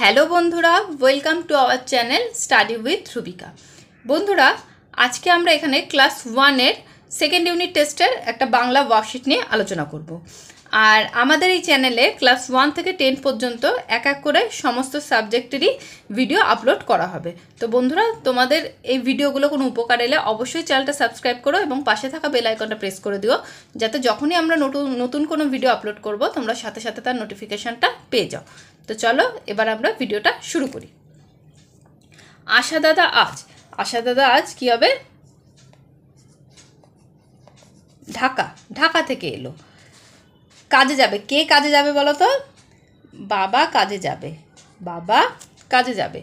Hello বন্ধুরা, welcome to our channel study with Rubika. বন্ধুরা, আজকে আমরা এখানে ক্লাস 1-এর সেকেন্ড ইউনিট টেস্টের একটা বাংলা ওয়ার্কশিট নিয়ে আলোচনা করব। আর আমাদের এই চ্যানেলে ক্লাস 1 থেকে 10 পর্যন্ত এক এক করে সমস্ত সাবজেক্টেরই ভিডিও আপলোড করা হবে। তো বন্ধুরা, তোমাদের এই ভিডিওগুলো কোনো উপকার এলে অবশ্যই চ্যানেলটা সাবস্ক্রাইব করো এবং পাশে থাকা বেল আইকনটা প্রেস করে দিও, যাতে যখনই আমরা নতুন কোনো ভিডিও আপলোড করব তোমরা সাথে সাথে তার নোটিফিকেশানটা পেয়ে যাও। তো চলো এবার আমরা ভিডিওটা শুরু করি। আশা দাদা আজ কি হবে? ঢাকা থেকে এলো। কাজে যাবে। কে কাজে যাবে বলো তো? বাবা কাজে যাবে।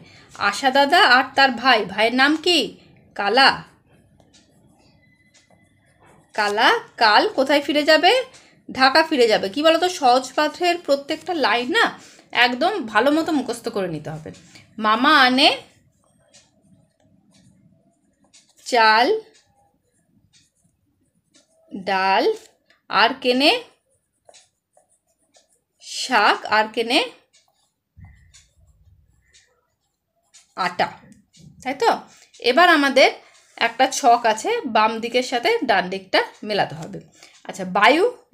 আশা দাদা আর তার ভাইয়ের নাম কি? কালা কাল কোথায় ফিরে যাবে? ঢাকা ফিরে যাবে। কি বলো তো, সহজ পাঠের প্রত্যেকটা লাইন না একদম ভালো মতো মুখস্থ করে নিতে হবে। মামা আনে চাল ডাল আর কেনে শাক আর কেনে আটা, তাই তো? এবার আমাদের একটা ছক আছে, বাম দিকের সাথে ডান দিকটা মেলাতে হবে। আচ্ছা,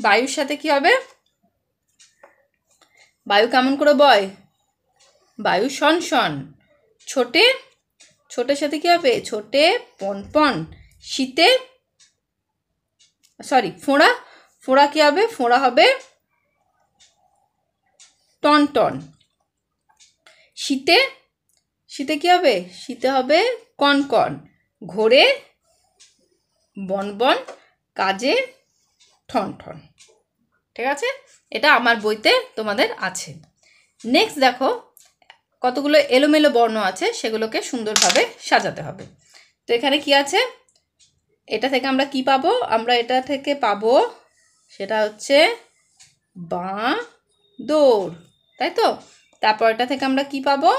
বায়ুর সাথে কি হবে? বায়ু কেমন করে বয়? বায়ু শন। ছোটের সাথে কি হবে? ছোটে পন। শীতে ফোঁড়া কি হবে? ফোঁড়া হবে টন। শীতে কি হবে? শীতে হবে কন। ঘোরে বন। কাজে ঠন। ঠিক আছে, এটা আমার বইতে তোমাদের আছে। নেক্সট দেখো, কতগুলো এলোমেলো বর্ণ আছে, সেগুলোকে সুন্দরভাবে সাজাতে হবে। তো এখানে কি আছে? এটা থেকে আমরা কি পাবো? আমরা এটা থেকে পাবো, সেটা হচ্ছে বাঁদর, তাই তো? তারপর এটা থেকে আমরা কি পাবো?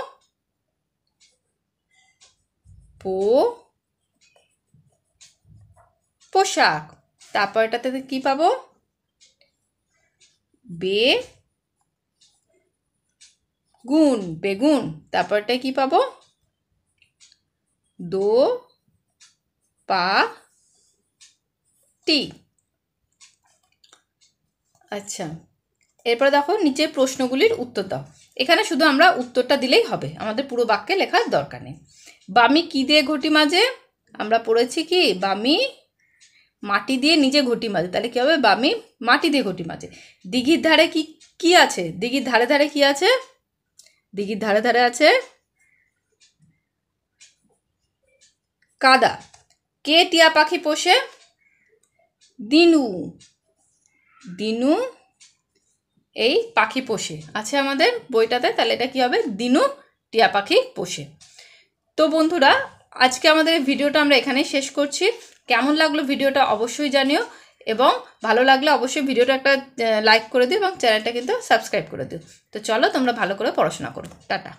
পোশাক। তারপর এটা থেকে কি পাবো? বেগুন। তারপর এটা কি পাবো? দোপাটি। আচ্ছা, এরপর দেখো নিচের প্রশ্নগুলির উত্তর দাও। এখানে শুধু আমরা উত্তরটা দিলেই হবে, আমাদের পুরো বাক্যে লেখার দরকার নেই। বামি কি দিয়ে ঘটি মাজে? আমরা পড়েছি কি বামি মাটি দিয়ে নিজে ঘটি মাজে, তাহলে কি হবে? বামি মাটি দিয়ে ঘটি মাজে। দিঘির ধারে কি আছে? দিঘির ধারে কি আছে? দিঘির ধারে আছে কাদা। কে টিয়া পাখি পোষে? দিনু এই পাখি পোষে আছে আমাদের বইটাতে, তাহলে এটা কি হবে? দিনু টিয়া পাখি পোষে। তো বন্ধুরা, আজকে আমাদের ভিডিওটা আমরা এখানেই শেষ করছি। কেমন লাগলো ভিডিওটা অবশ্যই জানিও, এবং ভালো লাগলে অবশ্যই ভিডিওটা একটা লাইক করে দিও এবং চ্যানেলটা কিন্তু সাবস্ক্রাইব করে দিও। তো চলো তোমরা ভালো করে পড়াশোনা করো। টাটা।